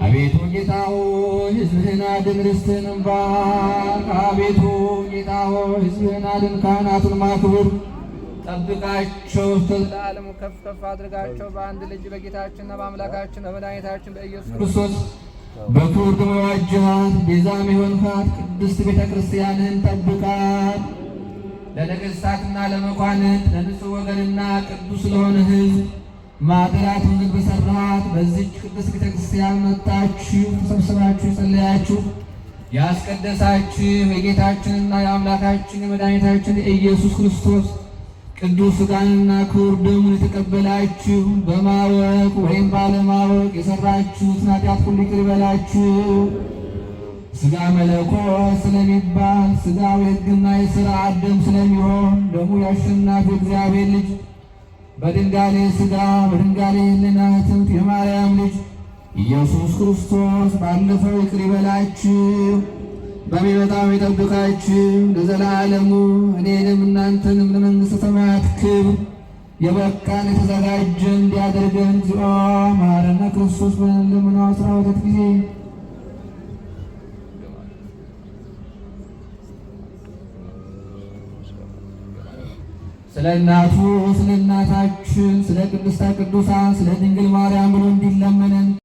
አቤቱ ጌታ ሆይ ሕዝብህን አድን፣ ርስትህንም ባርክ። አቤቱ ጌታ ሆይ ሕዝብህን አድን፣ ካህናቱን ማክብር፣ ጠብቃቸው፣ እስከ ዘላለሙ ከፍ ከፍ አድርጋቸው። በአንድ ልጅ በጌታችንና በአምላካችን በመድኃኒታችን በኢየሱስ ክርስቶስ በክብር ደሙ የዋጀሃት ቤዛም የሆንካት ቅድስት ቤተ ክርስቲያንህን ጠብቃት። ለነገሥታትና ለመኳንንት ለንጹሕ ወገንና ቅዱስ ለሆነ ሕዝብ ማደሪያቱን ግን በሠራሃት በዚች ቅድስት ቤተ ክርስቲያን መጥታችሁ ተሰብስባችሁ የጸለያችሁ ያስቀደሳችሁ የጌታችንና የአምላካችን የመድኃኒታችን የኢየሱስ ክርስቶስ ቅዱስ ሥጋንና ክቡር ደሙን የተቀበላችሁ በማወቅ ወይም ባለማወቅ የሠራችሁትን ኃጢአት ሁሉ ይቅር ይበላችሁ። ሥጋ መለኮት ስለሚባል ሥጋው የሕግና የሥርዓት ደም ስለሚሆን ደሙ የአሸናፊ እግዚአብሔር ልጅ በድንጋሌ ሥጋ በድንጋሌ ሕሊና ሕትምት የማርያም ልጅ ኢየሱስ ክርስቶስ ባለፈው ይቅር ይበላችሁ፣ በሚመጣው ይጠብቃችሁ ለዘላለሙ። እኔንም እናንተንም ለመንግሥተ ሰማያት ክብር የበቃን የተዘጋጀ እንዲያደርገን እግዚኦ መሐረነ ክርስቶስ ብለን ለምነው 12 ጊዜ ስለ እናቱ ስለ እናታችን ስለ ቅድስተ ቅዱሳን ስለ ድንግል ማርያም ብሎ እንዲለመነን